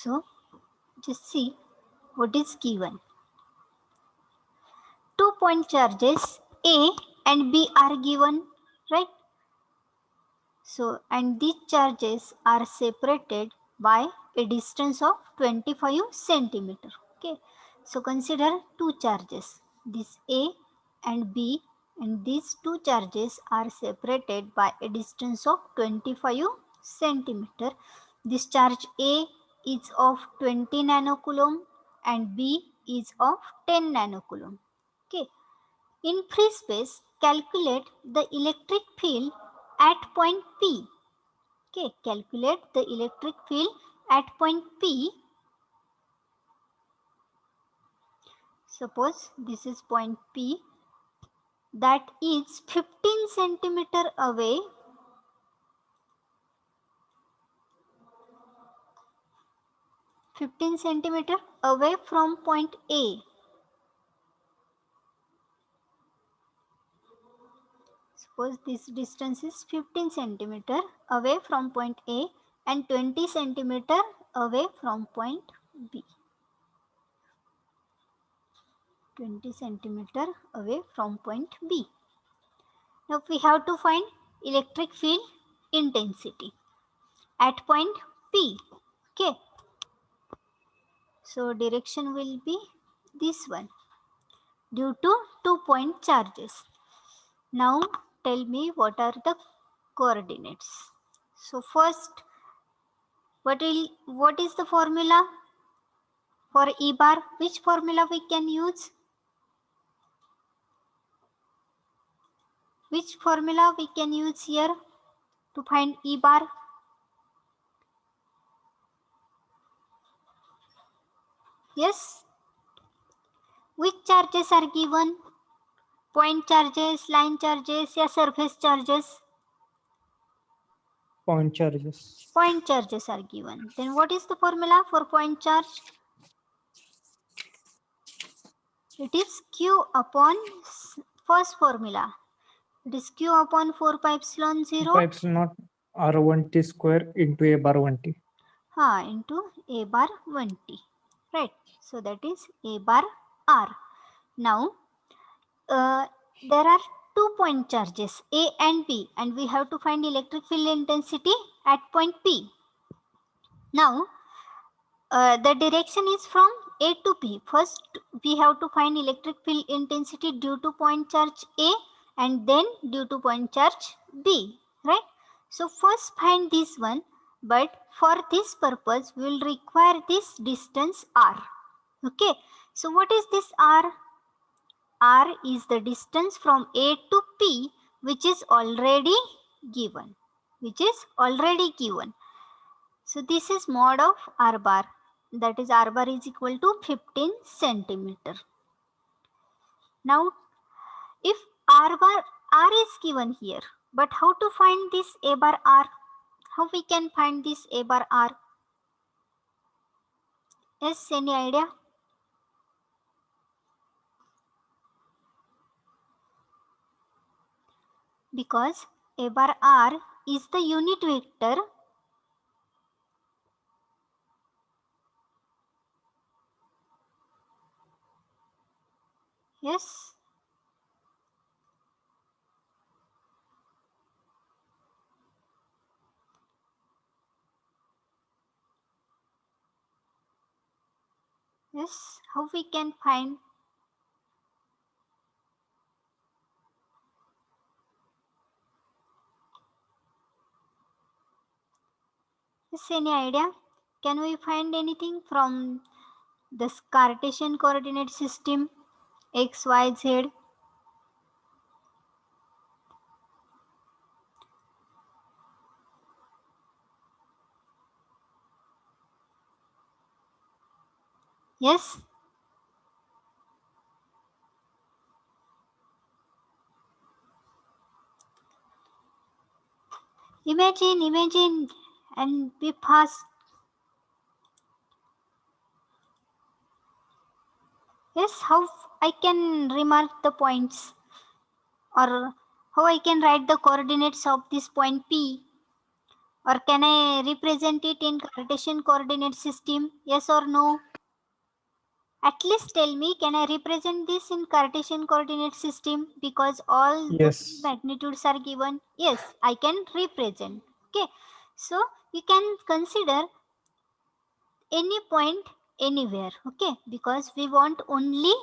So just see what is given. 2-point charges A and B are given, right? So, and these charges are separated by a distance of 25 centimeter. Okay. So consider two charges, this A and B, and these two charges are separated by a distance of 25 centimeter. This charge A is of 20 nanocoulomb and B is of 10 nanocoulomb. Okay. In free space, calculate the electric field at point P. Okay, calculate the electric field at point P. Suppose this is point P that is 15 centimeter away. 15 centimeter away from point A. Suppose this distance is 15 centimeter away from point A and 20 centimeter away from point B. 20 centimeter away from point B. Now we have to find electric field intensity at point P. Okay. So direction will be this one due to 2-point charges. Now tell me what are the coordinates. So first, what is the formula for E bar? Which formula we can use? Which formula we can use here to find E bar? Yes. Which charges are given? Point charges, line charges, या surface charges? Point charges. Point charges are given. Then what is the formula for point charge? It is Q upon first formula. It is Q upon 4 pi epsilon 0. Pi epsilon R1T square into A bar 1T. Into A bar 1T. Right. So that is A bar R. Now, there are 2-point charges A and B, and we have to find electric field intensity at point P. Now, the direction is from A to P. First, we have to find electric field intensity due to point charge A and then due to point charge B, right? So first find this one, but for this purpose, we will require this distance R. Okay, so what is this R? R is the distance from A to P, which is already given. So this is mod of R bar. That is R bar is equal to 15 centimeter. Now, if R is given here, but how to find this A bar R? How we can find this A bar R? Yes, any idea? Because A bar R is the unit vector . Yes. Yes, how we can find? Yes, any idea? Can we find anything from this Cartesian coordinate system? X, Y, Z. Yes. Imagine and be fast. Yes, how I can remark the points, or how I can write the coordinates of this point P, Or can I represent it in Cartesian coordinate system? Yes or no? At least tell me, can I represent this in Cartesian coordinate system? Because all the Yes. magnitudes are given. Yes, I can represent. Okay. So you can consider any point anywhere. Okay. Because we want only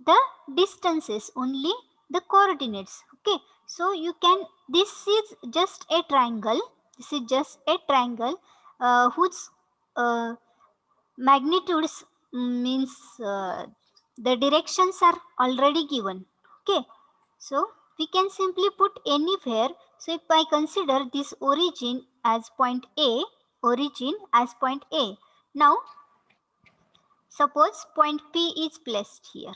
the distances, only the coordinates. Okay. So you can, this is just a triangle. This is just a triangle whose magnitudes means the directions are already given. Okay, so we can simply put anywhere. So if I consider this origin as point A, origin as point A, now suppose point P is placed here.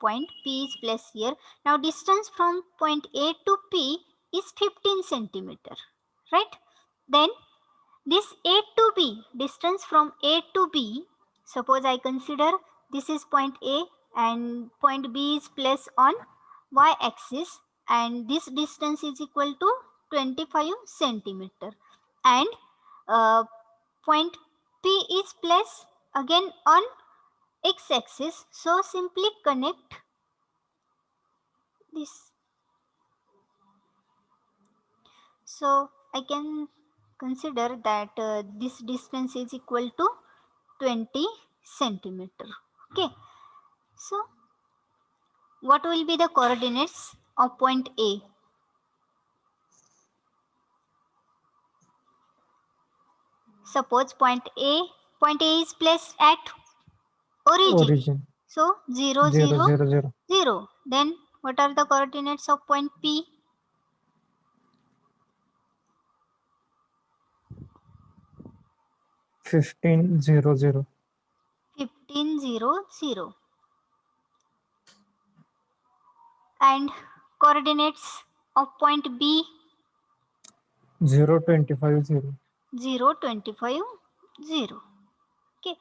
Point P is placed here. Now distance from point A to P is 15 centimeter, right? Then this A to B, distance from A to B, suppose I consider this is point A and point B is placed on y axis, and this distance is equal to 25 centimeter, and uh, point P is placed again on x axis. So simply connect this. So I can consider that this distance is equal to 20 centimeter. Okay. So what will be the coordinates of point A? Suppose point A is placed at origin. Origin. So 0, 0, 0, 0, 0. 0. Then what are the coordinates of point P? 15, 0, 0. 15, 0, 0. And coordinates of point B? 0, 25, 0. 0, 25, 0. Okay.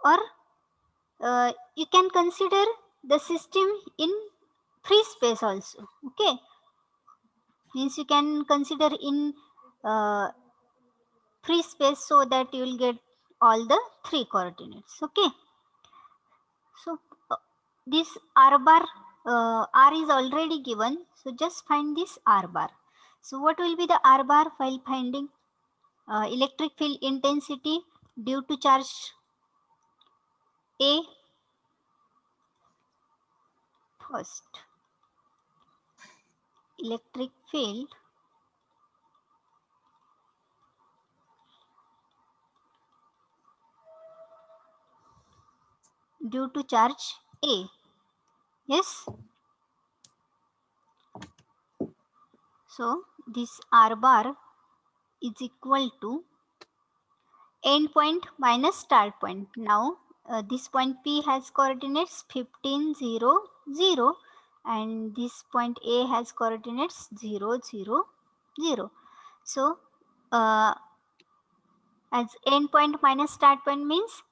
Or you can consider the system in free space also. Okay. Means you can consider in uh, free space, so that you will get all the three coordinates. Okay. So this r bar, r is already given, so just find this r bar. So what will be the r bar while finding electric field intensity due to charge A? First, electric field due to charge A. Yes. So this r bar is equal to end point minus start point. Now this point P has coordinates 15, 0, 0, and this point A has coordinates 0, 0, 0. So as end point minus start point means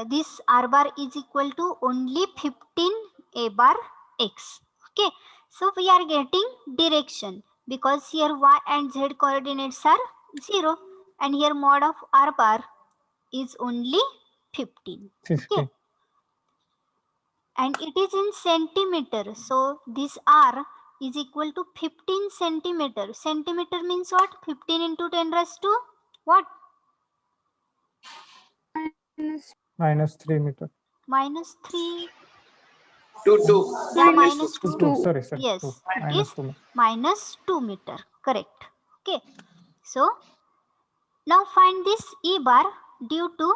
this r bar is equal to only 15 a bar x. Okay, so we are getting direction because here y and z coordinates are 0, and here mod of r bar is only 15. 50. Okay, and it is in centimeter, so this r is equal to 15 centimeter. Centimeter means what? 15 into 10 raised to what? Minus 3 meter. Minus 3. 2. Then Minus minus 2, 2. 2. Sorry. Yes, 2. it Minus is 2. minus 2 meter. Correct. Okay. So now find this E bar due to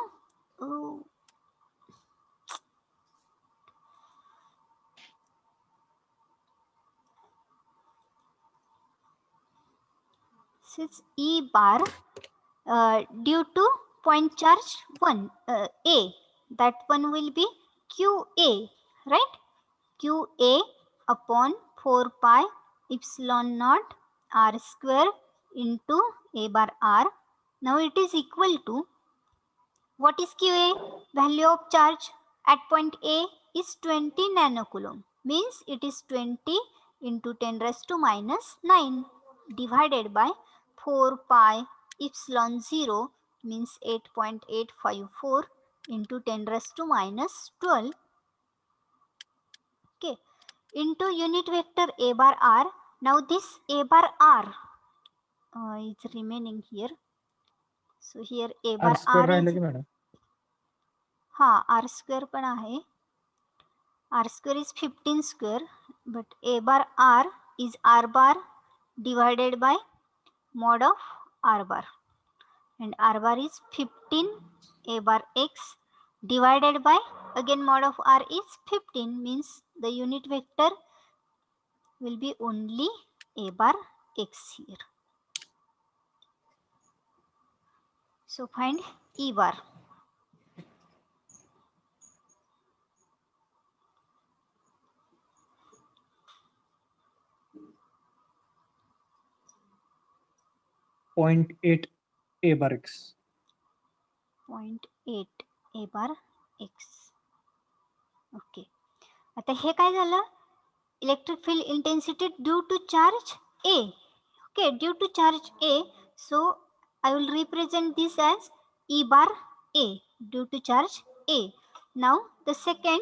since E bar due to point charge 1 A, that one will be QA, right? QA upon 4 pi epsilon naught r square into A bar r. Now it is equal to, what is QA? Value of charge at point A is 20 nanocoulomb. Means it is 20 into 10 raised to minus 9 divided by 4 pi epsilon 0 means 8.854 into 10 raised to minus 12. Okay, into unit vector a bar r. Now this a bar r is remaining here. So here a bar R square r राहिलं is की madam r square पण आहे. R square is 15 square, but a bar r is r bar divided by mod of r bar, and r bar is 15 a bar x divided by again mod of r is 15, means the unit vector will be only a bar x here. So find e bar. .8 a bar x. 0.8 a bar x. Okay, आता हे काय झालं? Electric field intensity due to charge A. Okay, due to charge A, so I will represent this as E bar A due to charge A. Now the second.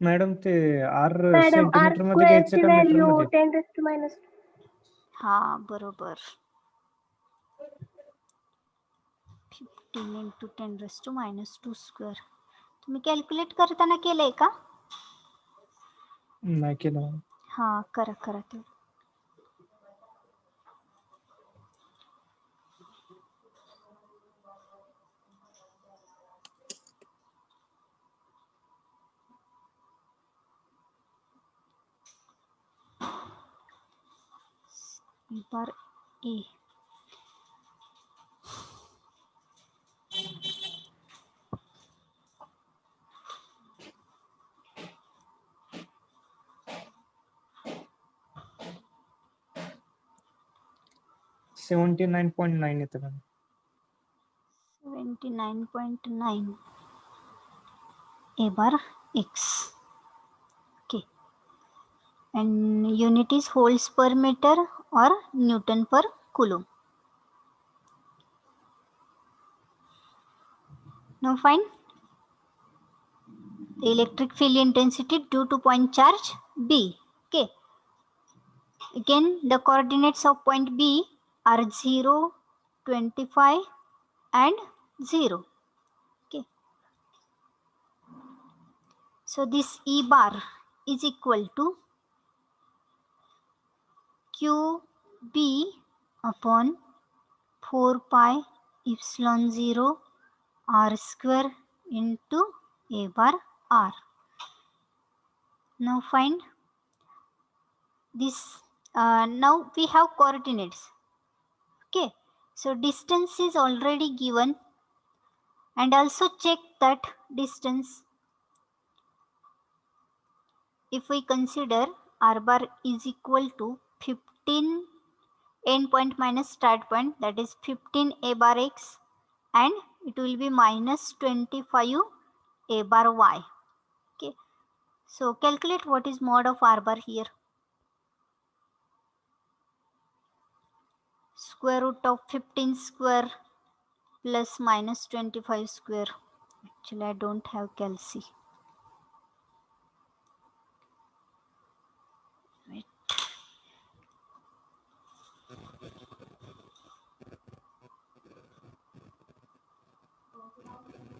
Madam ते R madam R centimetre मध्ये square घ्यायचं ची का metre value मध्ये? 10⁻⁻. हा बरोबर, 15 into 10⁻⁻² square. तुम्ही calculate करताना केलंय का? नाही केलं मॅडम. हा करा करा ते. E bar A. $79.9 येतं madam. 79.9 a bar x. Okay, and unit is volts per meter or Newton per coulomb. Now find the electric field intensity due to point charge B. Okay, again the coordinates of point B are 0, 25 and 0. Okay, so this E bar is equal to QB upon 4 pi epsilon 0 r square into a bar r. Now find this. Now we have coordinates. Okay, so distance is already given, and also check that distance. If we consider r bar is equal to 15 end point minus start point, that is 15 a bar x, and it will be minus 25 a bar y. Okay, so calculate what is mod of r bar here. Square root of 15 square plus minus 25 square. Actually I don't have calci. Wait.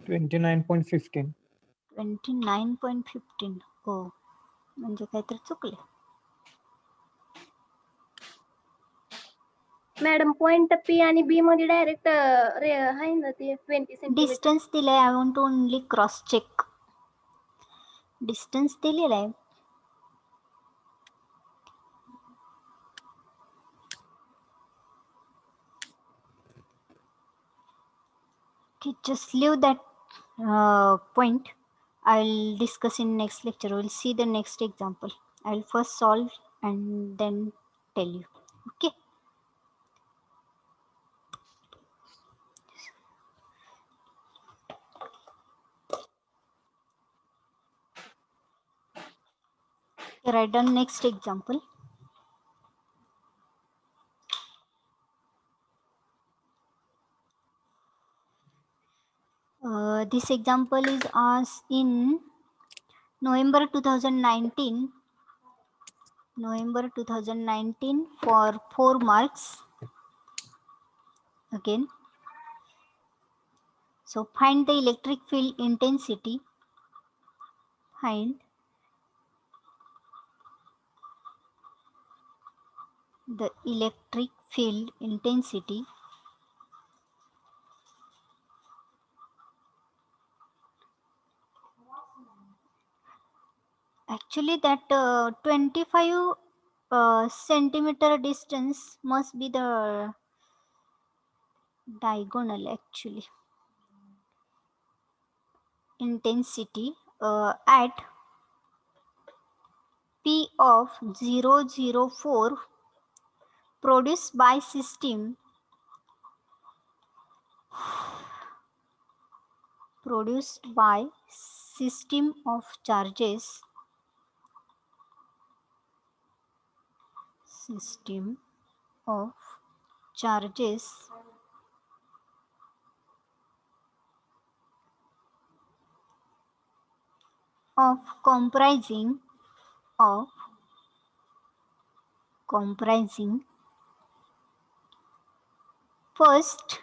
$29.15. 29.15. हो, म्हणजे काहीतरी चुकले. Madam point P आणि B मध्ये direct आहे ना ते 20 centimetre. Distance दिलाय. I want to only cross check. Distance दिलेला आहे. Okay, just leave that point. I'll discuss in next lecture. We'll see the next example. I'll first solve and then tell you. Okay. Write down next example. This example is asked in November 2019. November 2019 for 4 marks. Again. So find the electric field intensity. Find the electric field intensity actually that 25 centimeter distance must be the diagonal actually intensity at P of 004 produced by system of charges of comprising first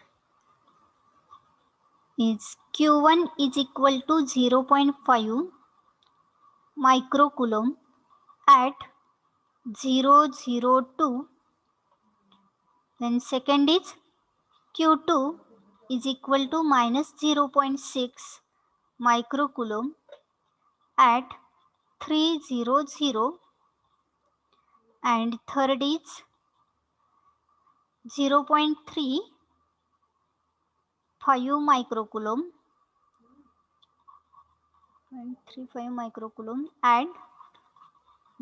is Q1 is equal to 0.5 microcoulomb at 002. Then second is Q2 is equal to minus 0.6 microcoulomb at 300. And third is 0.35 microcoulomb at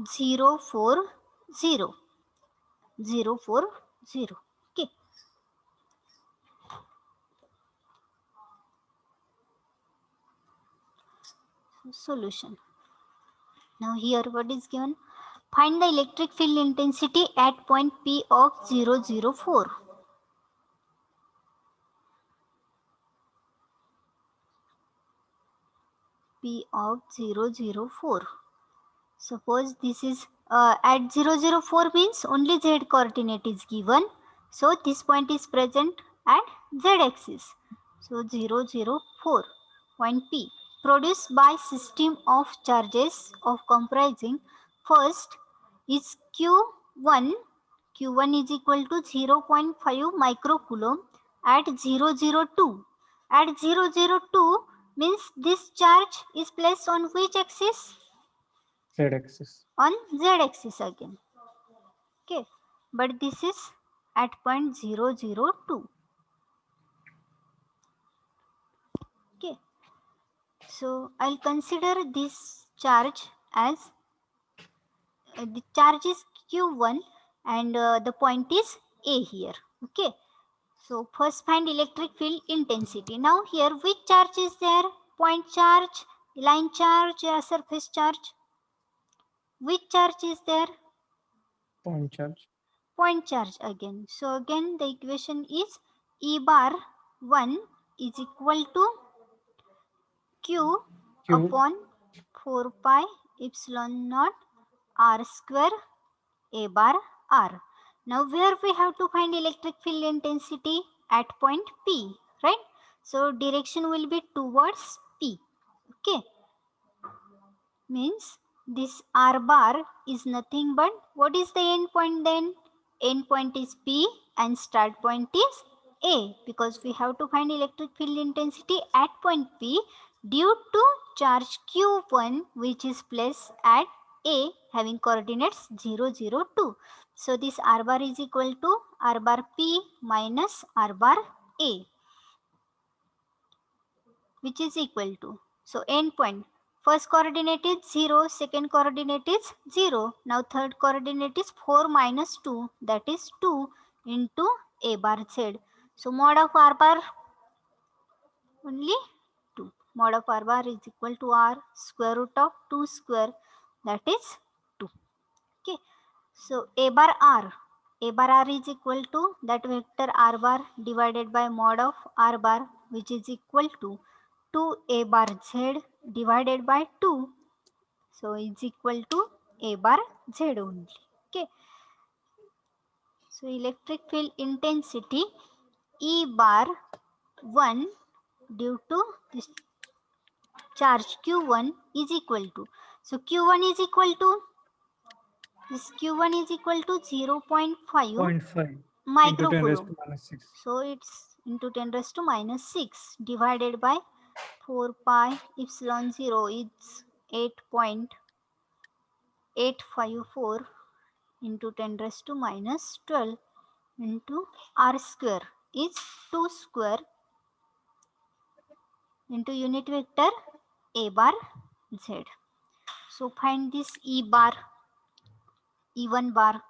040. Okay. Solution. Now here what is given? Find the electric field intensity at point P of 004. P of 004. Suppose this is at 004 means only z coordinate is given. So this point is present at z axis. So 004 point P produced by system of charges of comprising first is Q1. Q1 is equal to 0.5 microcoulomb at 002. At 002 means this charge is placed on which axis? Z axis. On z axis again. Okay, but this is at point 002. Okay, so I'll consider this charge as the charge is Q1 and the point is A here. Okay, so first find electric field intensity. Now here which charge is there? Point charge, line charge or surface charge? Which charge is there? Point charge. Point charge again. So again the equation is E bar 1 is equal to Q upon 4 pi epsilon naught R square A bar R. Now where we have to find electric field intensity? At point P, right? So direction will be towards P. Okay. Means this R bar is nothing but what is the end point then? End point is P and start point is A, because we have to find electric field intensity at point P due to charge Q1 which is placed at A having coordinates 002. So this R bar is equal to R bar P minus R bar A, which is equal to, so end point. First coordinate is 0, second coordinate is 0. Now third coordinate is 4 minus 2, that is 2 into A bar Z. So mod of R bar only 2. Mod of R bar is equal to R square root of 2 square, that is 2. Okay. So A bar R is equal to that vector R bar divided by mod of R bar, which is equal to 2a bar z divided by 2. So is equal to a bar z only. Okay. So electric field intensity E bar 1 due to this charge Q1 is equal to. So Q1 is equal to, this Q1 is equal to 0.5 0.5 into 10 raised microcoulomb. to minus 6. So it's into 10 raised to minus 6 divided by 4 pi epsilon 0 is 8.854 into 10 raised to minus 12 into r square is 2 square into unit vector a bar z. So find this E bar, E1 bar.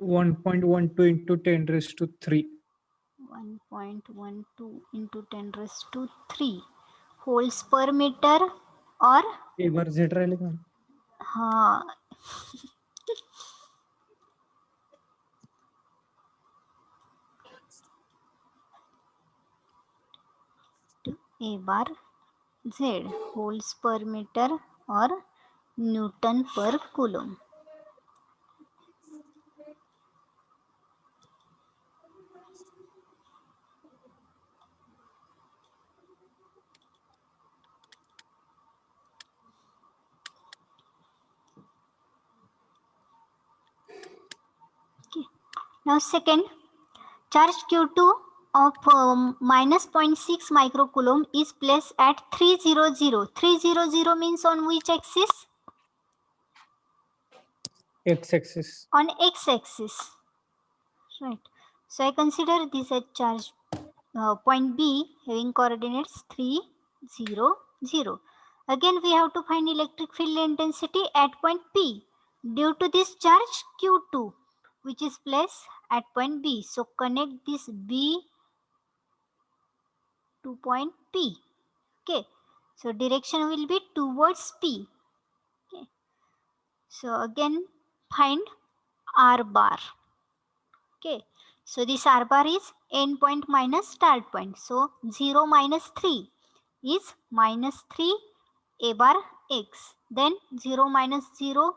(1.12 into 10 raised to 3). 1.12 into 10 raised to 3 holes per meter or A bar z राहिले का? हाँ A bar Z holes per meter or Newton per coulomb. Okay. Now second, charge Q2 of minus 0.6 microcoulomb is placed at 300. 300 means on which axis? X-axis. On x-axis. Right. So I consider this as charge point B having coordinates 3, 0, 0. Again we have to find electric field intensity at point P due to this charge Q2 which is placed at point B. So connect this B to point P. Okay. So direction will be towards P. Okay. So again find R bar. Okay. So this R bar is end point minus start point. So 0 minus 3 is minus 3 A bar X. Then 0 minus 0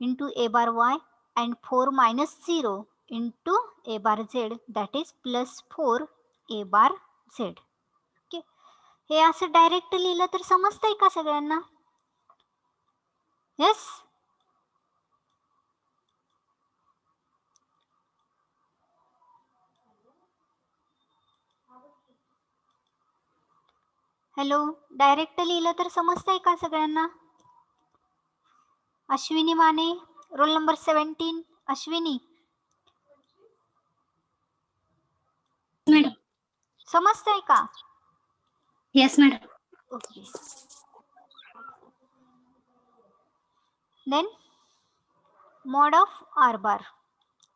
into A bar Y and 4 minus 0 into A bar Z, that is plus 4 A bar Z. Okay. हे असं direct लिहिलं तर समजतंय का सगळ्यांना? Yes? Hello, direct लिहिलं तर समजतंय का सगळ्यांना? अश्विनी माने, रोल नंबर 17. अश्विनी, मॅडम. समजतंय का? Yes madam. Okay. Then mod of R bar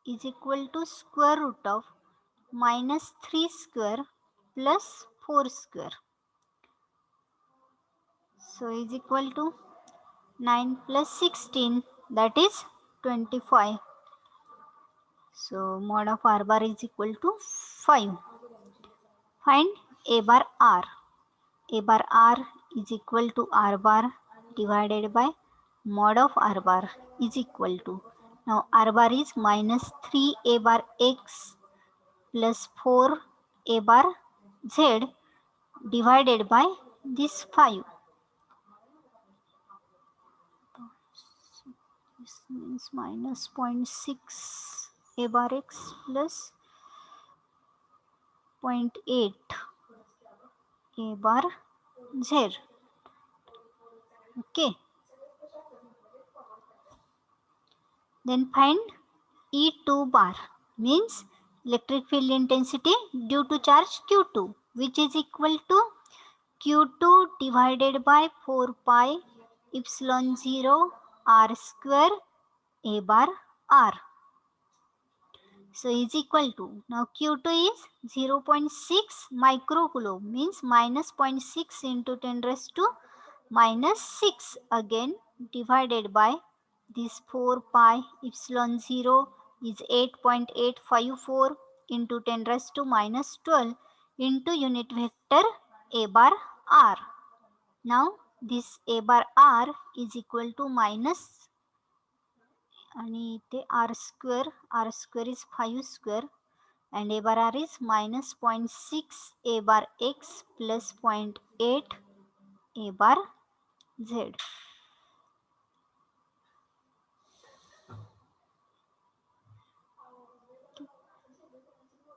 is equal to square root of minus 3 square plus 4 square. So is equal to 9 plus 16, that is 25. So mod of R bar is equal to 5. Find A bar R. A bar R is equal to R bar divided by mod of R bar is equal to, now R bar is minus 3 A bar X plus 4 A bar Z divided by this 5. This means minus 0.6 A bar X plus 0.8 A bar Z. Okay. Then find E2 bar, means electric field intensity due to charge Q2, which is equal to Q2 divided by 4 pi epsilon 0 R square A bar R. So is equal to, now Q2 is 0.6 microcoulomb, means minus 0.6 into 10 raised to minus 6 again divided by this 4 pi epsilon 0 is 8.854 into 10 raised to minus 12 into unit vector a bar r. Now this a bar r is equal to minus आणि इथे r square is 5 square and a bar r is minus 0.6 a bar x plus 0.8 a bar z.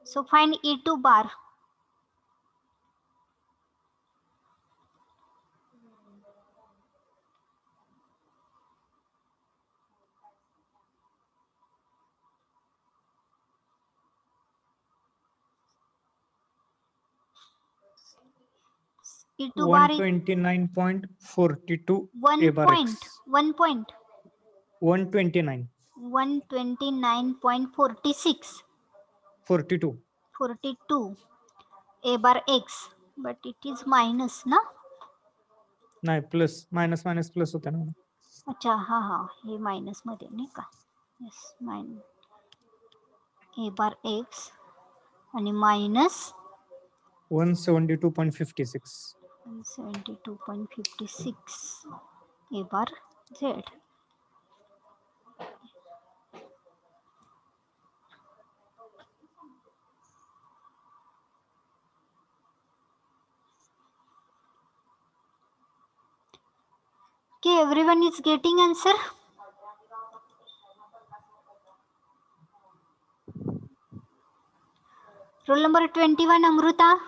So find E2 bar. E2 bar is 129.42 1 a bar point, x. 1 point, 129, 129.46, 42. 42 a bar x, but it is minus ना. नाही plus minus minus plus होते ना. अच्छा हा हा हे minus मध्ये नाही का. Yes minus a bar x आणि minus 172.56. 172.56 a bar z. Okay, everyone is getting answer. Roll number 21 Amruta.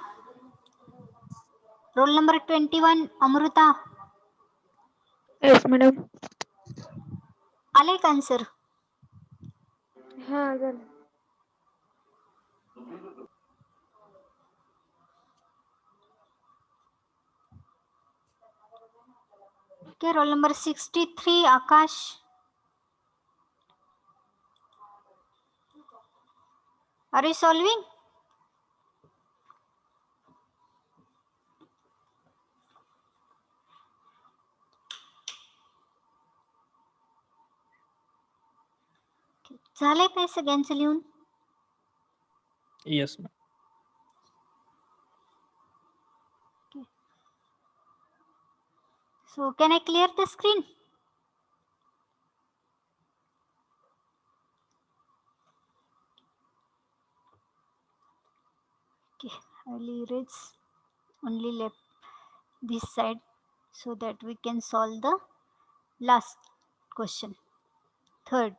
Roll number 21 Amruta. Yes, madam. आले का answer? हा झालं. Okay, roll number 63 Akash. Are you solving? झालंय काय सगळ्यांचं लिहून? Yes, ma'am. So can I clear the screen? Okay, I'll erase only left this side so that we can solve the last question. Third.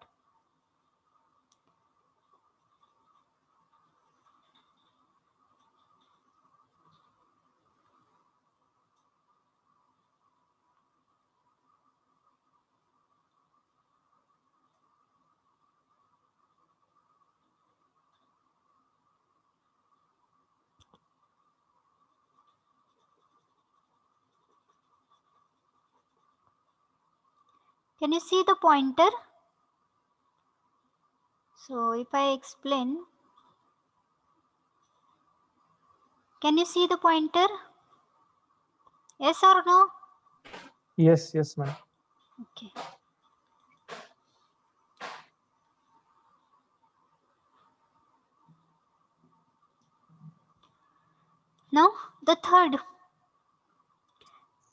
Can you see the pointer? So if I explain, can you see the pointer? Yes or no? Yes, yes, ma'am. Okay. Now the third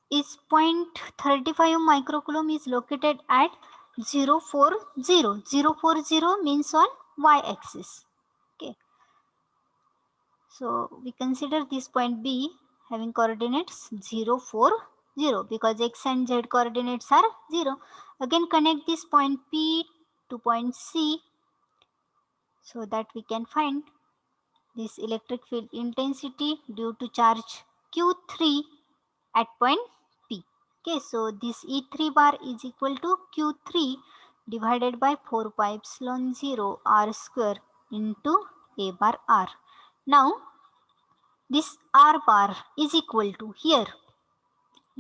is 0.35 microcoulomb is located at 040. 040 means on y-axis. Okay. So we consider this point B having coordinates 040 because x and z coordinates are 0. Again connect this point P to point C so that we can find this electric field intensity due to charge Q3 at point P. Okay, so this E3 bar is equal to Q3 divided by 4 pi epsilon 0 r square into a bar r. Now this r bar is equal to here.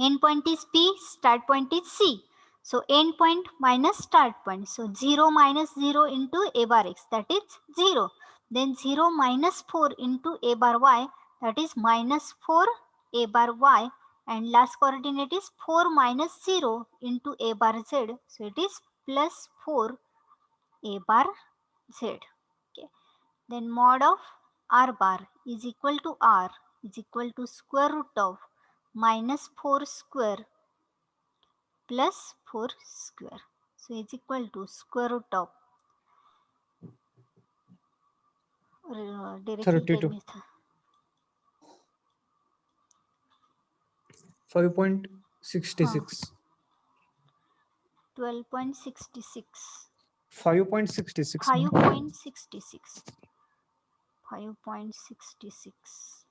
End point is P, start point is C. So end point minus start point. So 0 minus 0 into a bar x, that is 0. Then 0 minus 4 into a bar y, that is minus 4 a bar y. And last coordinate is 4 minus 0 into a bar z. So it is plus 4 a bar z. Okay. Then mod of r bar is equal to r is equal to square root of minus 4 square plus 4 square. So it's equal to square root of directly 32. tell me 5.66. 12.66. 5.66. 5.66. 5.66.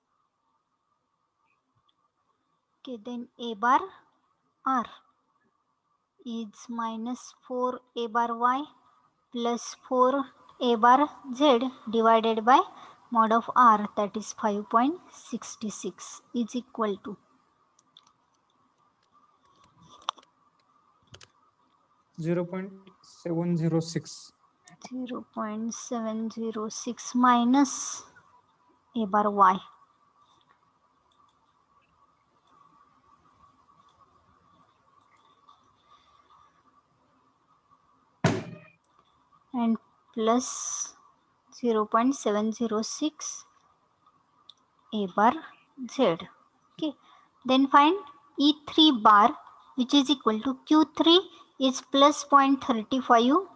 Okay, then a bar r is minus 4 a bar y plus 4 a bar z divided by mod of r, that is 5.66, is equal to 0.706. 0.706 minus a bar y. And plus 0.706 a bar z. Okay, then find E3 bar, which is equal to Q3 is plus 0.35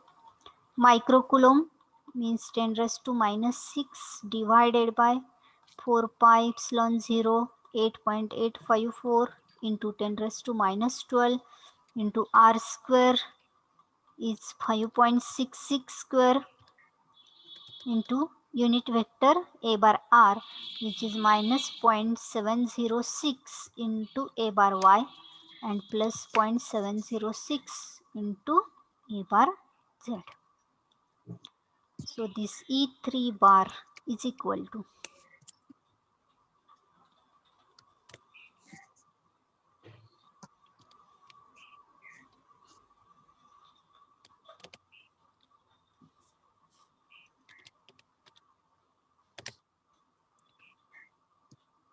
microcoulomb, means 10 raised to minus 6 divided by 4 pi epsilon 0 8.854 into 10 raised to minus 12 into r square is 5.66 square into unit vector a bar r, which is minus 0.706 into a bar y and plus 0.706 into a bar z. So this E3 bar is equal to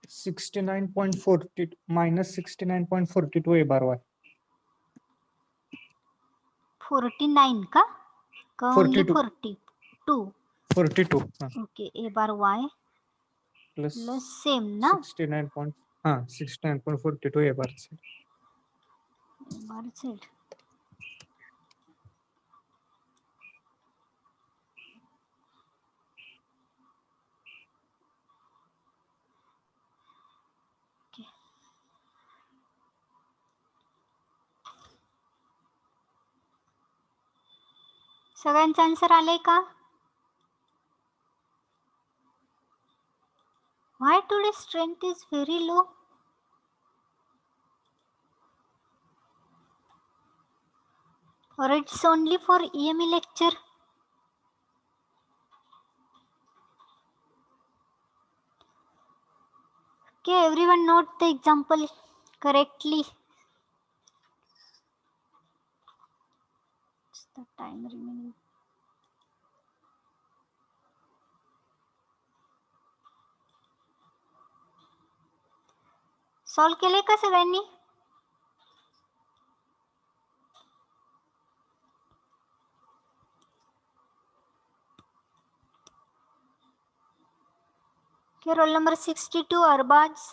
69.40 minus 69.42 a bar y. 49 का only 42. 42. Okay, a bar y Plus plus same na 69.42 a bar z. a bar z. Okay. सगळ्यांचं answer आलंय का? Why today strength is very low? Or it's only for EME lecture? Okay, everyone note the example correctly. What's the time remaining? Solve केले का सगळ्यांनी? Okay, roll number 62 Arbaz.